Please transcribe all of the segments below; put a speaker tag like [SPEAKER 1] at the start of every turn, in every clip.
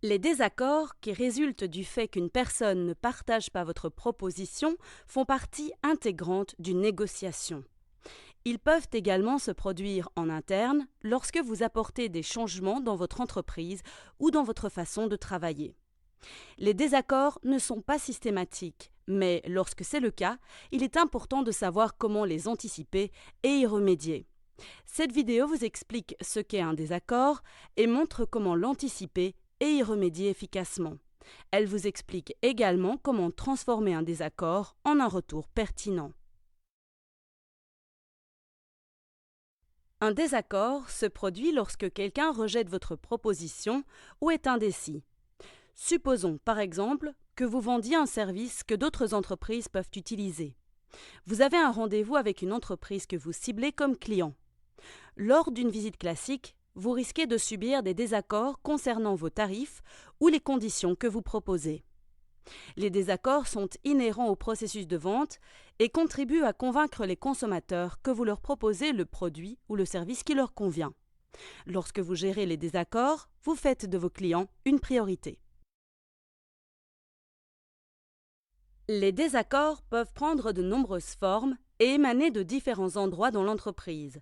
[SPEAKER 1] Les désaccords qui résultent du fait qu'une personne ne partage pas votre proposition font partie intégrante d'une négociation. Ils peuvent également se produire en interne lorsque vous apportez des changements dans votre entreprise ou dans votre façon de travailler. Les désaccords ne sont pas systématiques, mais lorsque c'est le cas, il est important de savoir comment les anticiper et y remédier. Cette vidéo vous explique ce qu'est un désaccord et montre comment l'anticiper et y remédier efficacement. Elle vous explique également comment transformer un désaccord en un retour pertinent. Un désaccord se produit lorsque quelqu'un rejette votre proposition ou est indécis. Supposons, par exemple, que vous vendiez un service que d'autres entreprises peuvent utiliser. Vous avez un rendez-vous avec une entreprise que vous ciblez comme client. Lors d'une visite classique, vous risquez de subir des désaccords concernant vos tarifs ou les conditions que vous proposez. Les désaccords sont inhérents au processus de vente et contribuent à convaincre les consommateurs que vous leur proposez le produit ou le service qui leur convient. Lorsque vous gérez les désaccords, vous faites de vos clients une priorité. Les désaccords peuvent prendre de nombreuses formes et émaner de différents endroits dans l'entreprise.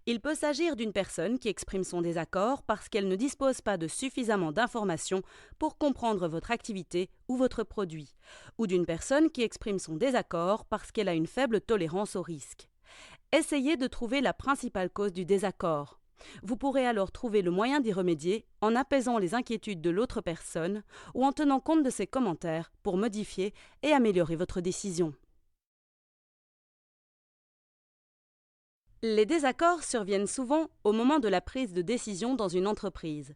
[SPEAKER 1] Il peut s'agir d'une personne qui exprime son désaccord parce qu'elle ne dispose pas de suffisamment d'informations pour comprendre votre activité ou votre produit, ou d'une personne qui exprime son désaccord parce qu'elle a une faible tolérance au risque. Essayez de trouver la principale cause du désaccord. Vous pourrez alors trouver le moyen d'y remédier en apaisant les inquiétudes de l'autre personne ou en tenant compte de ses commentaires pour modifier et améliorer votre décision. Les désaccords surviennent souvent au moment de la prise de décision dans une entreprise.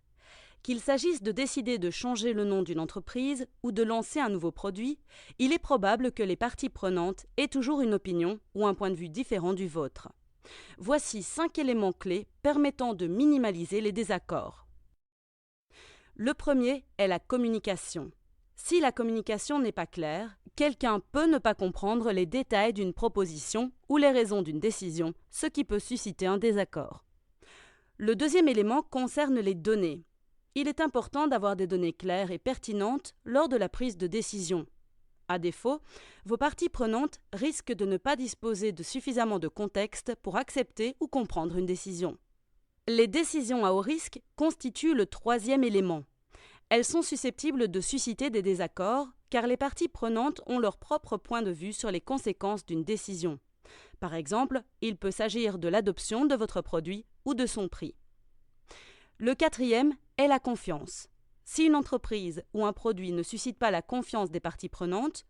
[SPEAKER 1] Qu'il s'agisse de décider de changer le nom d'une entreprise ou de lancer un nouveau produit, il est probable que les parties prenantes aient toujours une opinion ou un point de vue différent du vôtre. Voici 5 éléments clés permettant de minimaliser les désaccords. Le premier est la communication. Si la communication n'est pas claire, quelqu'un peut ne pas comprendre les détails d'une proposition ou les raisons d'une décision, ce qui peut susciter un désaccord. Le deuxième élément concerne les données. Il est important d'avoir des données claires et pertinentes lors de la prise de décision. À défaut, vos parties prenantes risquent de ne pas disposer de suffisamment de contexte pour accepter ou comprendre une décision. Les décisions à haut risque constituent le troisième élément. Elles sont susceptibles de susciter des désaccords car les parties prenantes ont leur propre point de vue sur les conséquences d'une décision. Par exemple, il peut s'agir de l'adoption de votre produit ou de son prix. Le quatrième est la confiance. Si une entreprise ou un produit ne suscite pas la confiance des parties prenantes,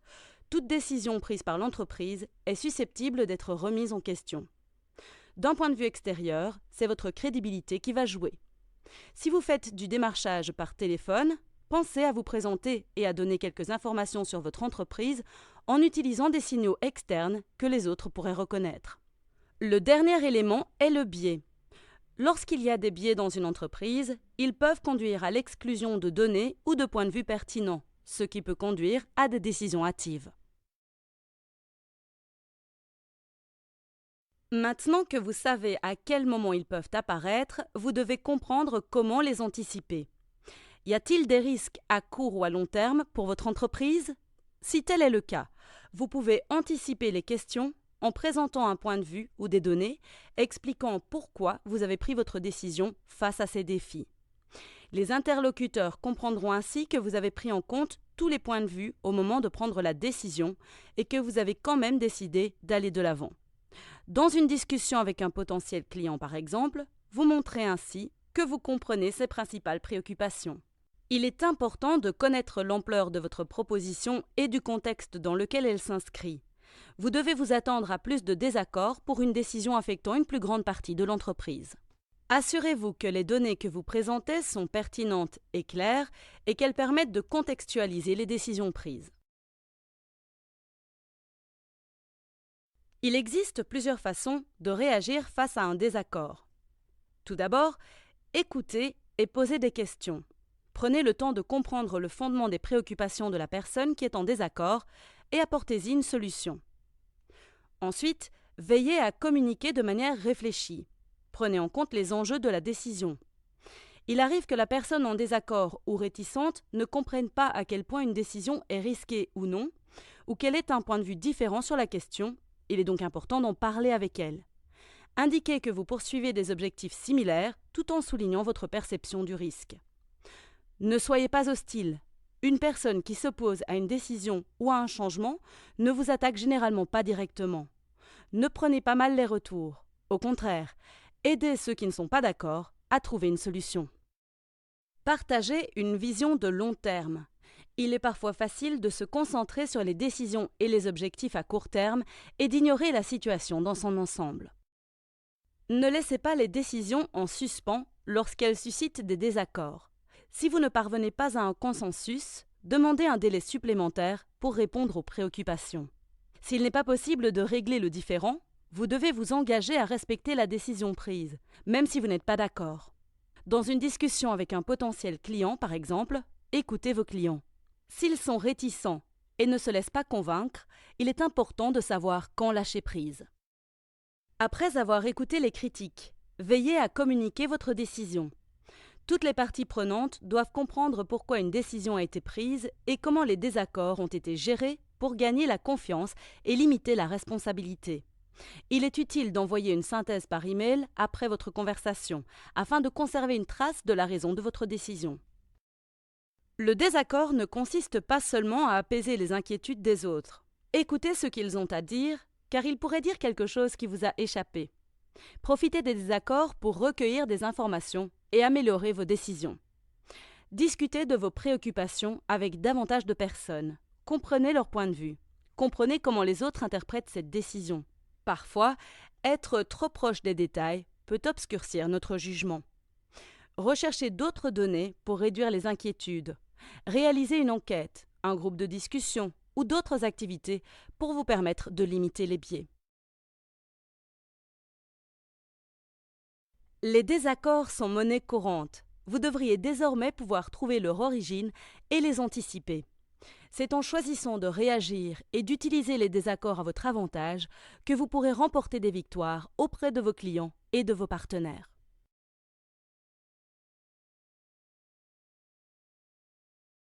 [SPEAKER 1] toute décision prise par l'entreprise est susceptible d'être remise en question. D'un point de vue extérieur, c'est votre crédibilité qui va jouer. Si vous faites du démarchage par téléphone, pensez à vous présenter et à donner quelques informations sur votre entreprise en utilisant des signaux externes que les autres pourraient reconnaître. Le dernier élément est le biais. Lorsqu'il y a des biais dans une entreprise, ils peuvent conduire à l'exclusion de données ou de points de vue pertinents, ce qui peut conduire à des décisions hâtives. Maintenant que vous savez à quel moment ils peuvent apparaître, vous devez comprendre comment les anticiper. Y a-t-il des risques à court ou à long terme pour votre entreprise? Si tel est le cas, vous pouvez anticiper les questions en présentant un point de vue ou des données, expliquant pourquoi vous avez pris votre décision face à ces défis. Les interlocuteurs comprendront ainsi que vous avez pris en compte tous les points de vue au moment de prendre la décision et que vous avez quand même décidé d'aller de l'avant. Dans une discussion avec un potentiel client par exemple, vous montrez ainsi que vous comprenez ses principales préoccupations. Il est important de connaître l'ampleur de votre proposition et du contexte dans lequel elle s'inscrit. Vous devez vous attendre à plus de désaccords pour une décision affectant une plus grande partie de l'entreprise. Assurez-vous que les données que vous présentez sont pertinentes et claires et qu'elles permettent de contextualiser les décisions prises. Il existe plusieurs façons de réagir face à un désaccord. Tout d'abord, écoutez et posez des questions. Prenez le temps de comprendre le fondement des préoccupations de la personne qui est en désaccord et apportez-y une solution. Ensuite, veillez à communiquer de manière réfléchie. Prenez en compte les enjeux de la décision. Il arrive que la personne en désaccord ou réticente ne comprenne pas à quel point une décision est risquée ou non, ou qu'elle ait un point de vue différent sur la question. Il est donc important d'en parler avec elle. Indiquez que vous poursuivez des objectifs similaires tout en soulignant votre perception du risque. Ne soyez pas hostile. Une personne qui s'oppose à une décision ou à un changement ne vous attaque généralement pas directement. Ne prenez pas mal les retours. Au contraire, aidez ceux qui ne sont pas d'accord à trouver une solution. Partagez une vision de long terme. Il est parfois facile de se concentrer sur les décisions et les objectifs à court terme et d'ignorer la situation dans son ensemble. Ne laissez pas les décisions en suspens lorsqu'elles suscitent des désaccords. Si vous ne parvenez pas à un consensus, demandez un délai supplémentaire pour répondre aux préoccupations. S'il n'est pas possible de régler le différend, vous devez vous engager à respecter la décision prise, même si vous n'êtes pas d'accord. Dans une discussion avec un potentiel client, par exemple, écoutez vos clients. S'ils sont réticents et ne se laissent pas convaincre, il est important de savoir quand lâcher prise. Après avoir écouté les critiques, veillez à communiquer votre décision. Toutes les parties prenantes doivent comprendre pourquoi une décision a été prise et comment les désaccords ont été gérés pour gagner la confiance et limiter la responsabilité. Il est utile d'envoyer une synthèse par email après votre conversation, afin de conserver une trace de la raison de votre décision. Le désaccord ne consiste pas seulement à apaiser les inquiétudes des autres. Écoutez ce qu'ils ont à dire, car ils pourraient dire quelque chose qui vous a échappé. Profitez des désaccords pour recueillir des informations et améliorer vos décisions. Discutez de vos préoccupations avec davantage de personnes. Comprenez leur point de vue. Comprenez comment les autres interprètent cette décision. Parfois, être trop proche des détails peut obscurcir notre jugement. Recherchez d'autres données pour réduire les inquiétudes. Réalisez une enquête, un groupe de discussion ou d'autres activités pour vous permettre de limiter les biais. Les désaccords sont monnaie courante. Vous devriez désormais pouvoir trouver leur origine et les anticiper. C'est en choisissant de réagir et d'utiliser les désaccords à votre avantage que vous pourrez remporter des victoires auprès de vos clients et de vos partenaires.